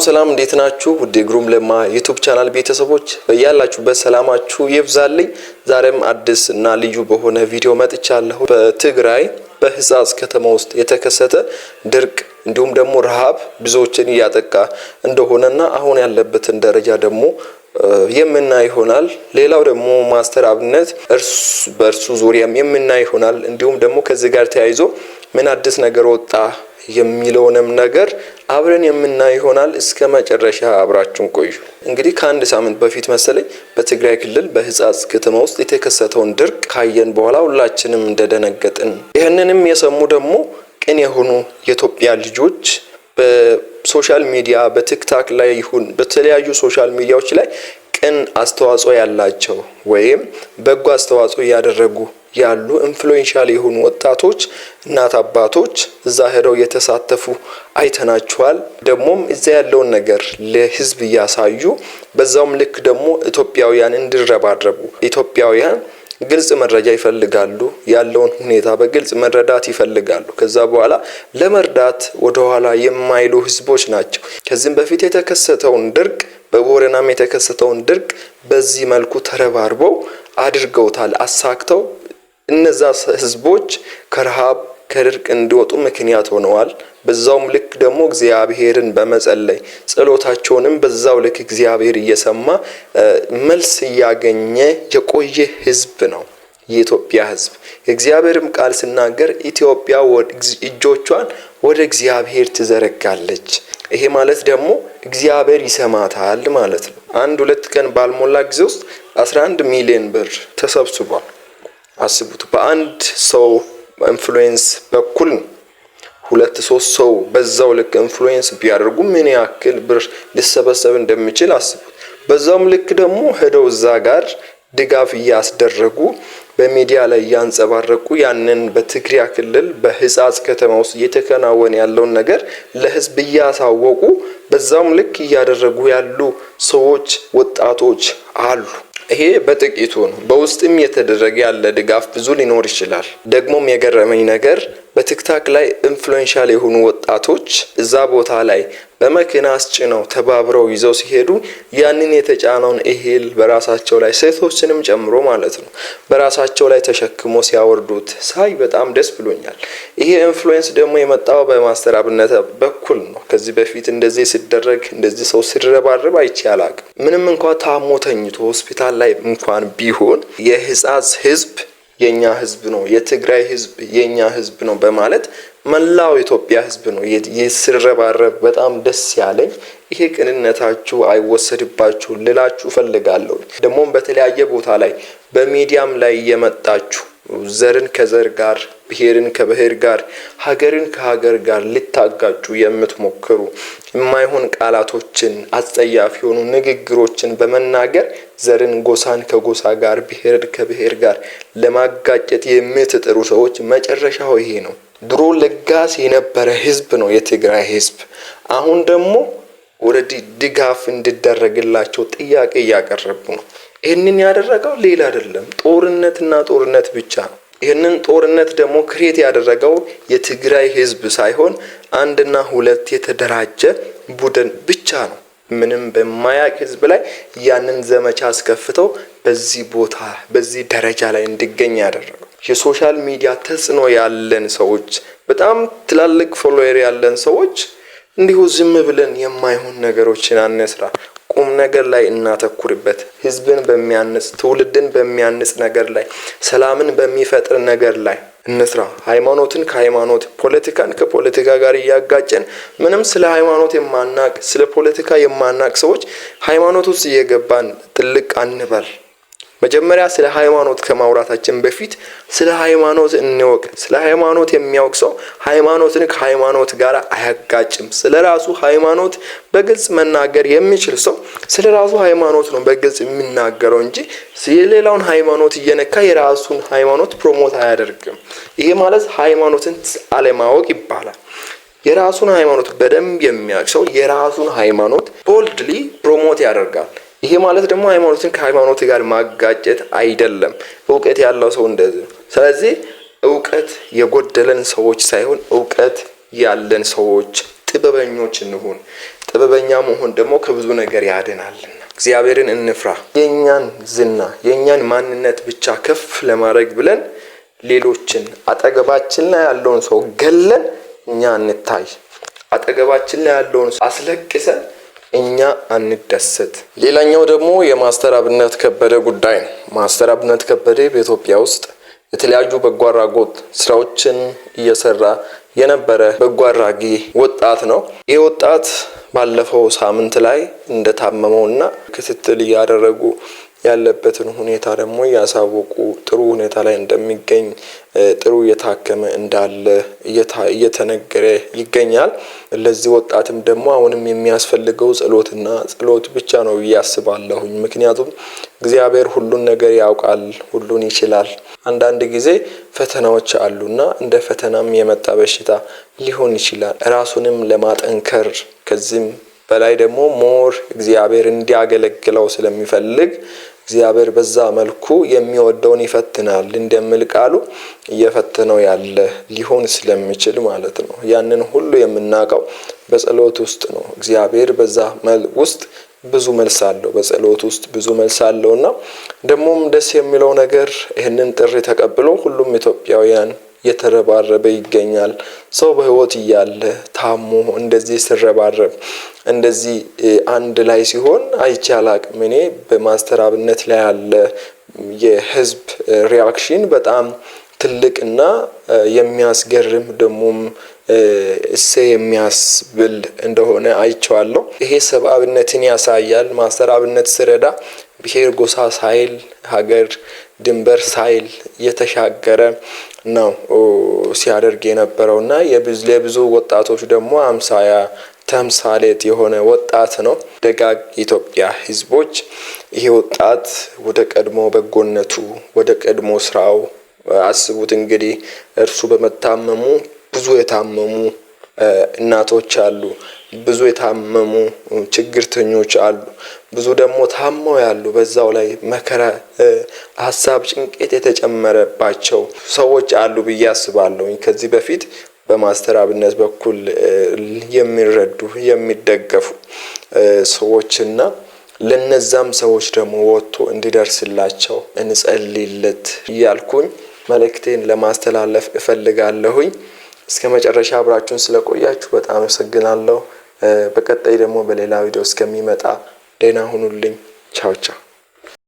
ሰላም እንዴት ናችሁ? ውድ ግሩም ለማ ዩቲዩብ ቻናል ቤተሰቦች በያላችሁበት ሰላማችሁ ይብዛልኝ። ዛሬም አዲስ እና ልዩ በሆነ ቪዲዮ መጥቻለሁ። በትግራይ በህጻጽ ከተማ ውስጥ የተከሰተ ድርቅ እንዲሁም ደግሞ ረሃብ ብዙዎችን እያጠቃ እንደሆነና አሁን ያለበትን ደረጃ ደግሞ የምናይ ይሆናል። ሌላው ደግሞ ማስተር አብነት በእርሱ ዙሪያም የምናይ ይሆናል። እንዲሁም ደግሞ ከዚህ ጋር ተያይዞ ምን አዲስ ነገር ወጣ የሚለውንም ነገር አብረን የምናይ ይሆናል። እስከ መጨረሻ አብራችሁን ቆዩ። እንግዲህ ከአንድ ሳምንት በፊት መሰለኝ በትግራይ ክልል በህጻጽ ከተማ ውስጥ የተከሰተውን ድርቅ ካየን በኋላ ሁላችንም እንደደነገጥን፣ ይህንንም የሰሙ ደግሞ ቅን የሆኑ የኢትዮጵያ ልጆች በሶሻል ሚዲያ በቲክታክ ላይ ይሁን በተለያዩ ሶሻል ሚዲያዎች ላይ ቅን አስተዋጽኦ ያላቸው ወይም በጎ አስተዋጽኦ ያደረጉ ያሉ ኢንፍሉዌንሻል የሆኑ ወጣቶች እናት አባቶች እዛ ሄደው የተሳተፉ አይተናቸዋል። ደግሞም እዛ ያለውን ነገር ለህዝብ ያሳዩ፣ በዛውም ልክ ደግሞ ኢትዮጵያውያን እንዲረባረቡ ኢትዮጵያውያን ግልጽ መረጃ ይፈልጋሉ፣ ያለውን ሁኔታ በግልጽ መረዳት ይፈልጋሉ። ከዛ በኋላ ለመርዳት ወደ ኋላ የማይሉ ህዝቦች ናቸው። ከዚህም በፊት የተከሰተውን ድርቅ በቦረናም የተከሰተውን ድርቅ በዚህ መልኩ ተረባርበው አድርገውታል፣ አሳክተው እነዛ ህዝቦች ከረሃብ ከድርቅ እንዲወጡ ምክንያት ሆነዋል። በዛውም ልክ ደግሞ እግዚአብሔርን በመጸለይ ጸሎታቸውንም በዛው ልክ እግዚአብሔር እየሰማ መልስ እያገኘ የቆየ ህዝብ ነው የኢትዮጵያ ህዝብ። የእግዚአብሔርም ቃል ሲናገር ኢትዮጵያ እጆቿን ወደ እግዚአብሔር ትዘረጋለች። ይሄ ማለት ደግሞ እግዚአብሔር ይሰማታል ማለት ነው። 1-2 ቀን ባልሞላ ጊዜ ውስጥ 11 ሚሊዮን ብር ተሰብስቧል። አስቡት፣ በአንድ ሰው ኢንፍሉዌንስ በኩል 2-3 ሰው በዛው ልክ ኢንፍሉዌንስ ቢያደርጉ ምን ያክል ብር ሊሰበሰብ እንደሚችል አስቡት። በዛውም ልክ ደግሞ ሄደው እዛ ጋር ድጋፍ እያስደረጉ በሚዲያ ላይ ያንጸባረቁ ያንን በትግራይ ክልል በህጻጽ ከተማ ውስጥ እየተከናወነ ያለውን ነገር ለህዝብ እያሳወቁ በዛውም ልክ እያደረጉ ያሉ ሰዎች ወጣቶች አሉ። ይሄ በጥቂቱ ነው። በውስጥም የተደረገ ያለ ድጋፍ ብዙ ሊኖር ይችላል። ደግሞም የገረመኝ ነገር በቲክታክ ላይ ኢንፍሉዌንሻል የሆኑ ወጣቶች እዛ ቦታ ላይ በመኪና አስጭነው ተባብረው ይዘው ሲሄዱ ያንን የተጫነውን እህል በራሳቸው ላይ ሴቶችንም ጨምሮ ማለት ነው በራሳቸው ላይ ተሸክሞ ሲያወርዱት ሳይ በጣም ደስ ብሎኛል። ይሄ ኢንፍሉዌንስ ደግሞ የመጣው በማስተር አብነት በኩል ነው። ከዚህ በፊት እንደዚህ ሲደረግ እንደዚህ ሰው ሲረባረብ አይቼ አላቅም። ምንም እንኳን ታሞ ተኝቶ ሆስፒታል ላይ እንኳን ቢሆን የህጻጽ ህዝብ የኛ ህዝብ ነው፣ የትግራይ ህዝብ የኛ ህዝብ ነው በማለት መላው ኢትዮጵያ ህዝብ ነው ይስረባረብ። በጣም ደስ ያለኝ ይሄ ቅንነታችሁ አይወሰድባችሁ ልላችሁ ፈልጋለሁ። ደግሞም በተለያየ ቦታ ላይ በሚዲያም ላይ እየመጣችሁ ዘርን ከዘር ጋር ብሔርን ከብሔር ጋር ሀገርን ከሀገር ጋር ልታጋጩ የምትሞክሩ የማይሆን ቃላቶችን አስጸያፊ የሆኑ ንግግሮችን በመናገር ዘርን ጎሳን ከጎሳ ጋር ብሔርን ከብሔር ጋር ለማጋጨት የምትጥሩ ሰዎች መጨረሻው ይሄ ነው። ድሮ ለጋስ የነበረ ህዝብ ነው የትግራይ ህዝብ። አሁን ደግሞ ወደ ድጋፍ እንዲደረግላቸው ጥያቄ እያቀረቡ ነው። ይህንን ያደረገው ሌላ አይደለም፣ ጦርነት ብቻ ነው። ይህንን ጦርነት ደግሞ ክሬት ያደረገው የትግራይ ህዝብ ሳይሆን 1-2 የተደራጀ ቡድን ብቻ ነው። ምንም በማያውቅ ህዝብ ላይ ያንን ዘመቻ አስከፍተው በዚህ ቦታ በዚህ ደረጃ ላይ እንዲገኝ ያደረገው የሶሻል ሚዲያ ተጽዕኖ ያለን ሰዎች፣ በጣም ትላልቅ ፎሎወር ያለን ሰዎች እንዲሁ ዝም ብለን የማይሆን ነገሮችን አንስራ። ቁም ነገር ላይ እናተኩርበት። ህዝብን በሚያንጽ ትውልድን በሚያንጽ ነገር ላይ ሰላምን በሚፈጥር ነገር ላይ እንስራ። ሃይማኖትን ከሃይማኖት ፖለቲካን ከፖለቲካ ጋር እያጋጨን ምንም ስለ ሃይማኖት የማናቅ ስለ ፖለቲካ የማናቅ ሰዎች ሃይማኖት ውስጥ እየገባን ጥልቅ አንበል። መጀመሪያ ስለ ሃይማኖት ከማውራታችን በፊት ስለ ሃይማኖት እንወቅ። ስለ ሃይማኖት የሚያውቅ ሰው ሃይማኖትን ከሃይማኖት ጋር አያጋጭም። ስለ ራሱ ሃይማኖት በግልጽ መናገር የሚችል ሰው ስለ ራሱ ሃይማኖት ነው በግልጽ የሚናገረው እንጂ የሌላውን ሃይማኖት እየነካ የራሱን ሃይማኖት ፕሮሞት አያደርግም። ይሄ ማለት ሃይማኖትን አለማወቅ ይባላል። የራሱን ሃይማኖት በደንብ የሚያውቅ ሰው የራሱን ሃይማኖት ቦልድሊ ፕሮሞት ያደርጋል። ይሄ ማለት ደግሞ ሃይማኖትን ከሃይማኖት ጋር ማጋጨት አይደለም። እውቀት ያለው ሰው እንደዚህ ነው። ስለዚህ እውቀት የጎደለን ሰዎች ሳይሆን እውቀት ያለን ሰዎች ጥበበኞች እንሁን። ጥበበኛ መሆን ደግሞ ከብዙ ነገር ያድናልና እግዚአብሔርን እንፍራ። የኛን ዝና የኛን ማንነት ብቻ ከፍ ለማድረግ ብለን ሌሎችን አጠገባችን ላይ ያለውን ሰው ገለን እኛ እንታይ፣ አጠገባችን ላይ ያለውን ሰው አስለቅሰን እኛ አንደሰት። ሌላኛው ደግሞ የማስተር አብነት ከበደ ጉዳይ ነው። ማስተር አብነት ከበደ በኢትዮጵያ ውስጥ የተለያዩ በጎ አድራጎት ስራዎችን እየሰራ የነበረ በጎ አድራጊ ወጣት ነው። ይህ ወጣት ባለፈው ሳምንት ላይ እንደታመመውና ክትትል እያደረጉ ያለበትን ሁኔታ ደግሞ ያሳወቁ ጥሩ ሁኔታ ላይ እንደሚገኝ ጥሩ እየታከመ እንዳለ እየተነገረ ይገኛል። ለዚህ ወጣትም ደግሞ አሁንም የሚያስፈልገው ጸሎትና ጸሎት ብቻ ነው ያስባለሁኝ። ምክንያቱም እግዚአብሔር ሁሉን ነገር ያውቃል፣ ሁሉን ይችላል። አንዳንድ ጊዜ ፈተናዎች አሉና እንደ ፈተናም የመጣ በሽታ ሊሆን ይችላል። ራሱንም ለማጠንከር ከዚህም በላይ ደግሞ ሞር እግዚአብሔር እንዲያገለግለው ስለሚፈልግ እግዚአብሔር በዛ መልኩ የሚወደውን ይፈትናል እንደሚል ቃሉ እየፈተነው ያለ ሊሆን ስለሚችል ማለት ነው። ያንን ሁሉ የምናውቀው በጸሎት ውስጥ ነው። እግዚአብሔር በዛ ውስጥ ብዙ መልስ አለው፣ በጸሎት ውስጥ ብዙ መልስ አለውና ደግሞም ደስ የሚለው ነገር ይህንን ጥሪ ተቀብሎ ሁሉም ኢትዮጵያውያን የተረባረበ ይገኛል። ሰው በህይወት እያለ ታሞ እንደዚህ ሲረባረብ እንደዚህ አንድ ላይ ሲሆን አይቻላቅም። እኔ በማስተር አብነት ላይ ያለ የህዝብ ሪአክሽን በጣም ትልቅና የሚያስገርም ደግሞም የሚያስብል እንደሆነ አይቻለሁ። ይሄ ሰብአዊነትን ያሳያል። ማስተር አብነት ሲረዳ ብሔር ጎሳ ሳይል ሀገር ድንበር ሳይል የተሻገረ ነው ሲያደርግ የነበረውና ለብዙ ወጣቶች ደግሞ አምሳያ ተምሳሌት የሆነ ወጣት ነው። ደጋግ ኢትዮጵያ ህዝቦች ይሄ ወጣት ወደ ቀድሞ በጎነቱ ወደ ቀድሞ ስራው አስቡት። እንግዲህ እርሱ በመታመሙ ብዙ የታመሙ እናቶች አሉ፣ ብዙ የታመሙ ችግርተኞች አሉ፣ ብዙ ደግሞ ታመው ያሉ በዛው ላይ መከራ፣ ሀሳብ፣ ጭንቀት የተጨመረባቸው ሰዎች አሉ ብዬ አስባለሁ። ከዚህ በፊት በማስተር አብነት በኩል የሚረዱ የሚደገፉ ሰዎችና ለነዛም ሰዎች ደግሞ ወጥቶ እንዲደርስላቸው እንጸልይለት እያልኩኝ መልእክቴን ለማስተላለፍ እፈልጋለሁኝ። እስከ መጨረሻ አብራችሁን ስለቆያችሁ በጣም አመሰግናለሁ። በቀጣይ ደግሞ በሌላ ቪዲዮ እስከሚመጣ ደህና ሁኑልኝ። ቻው ቻው።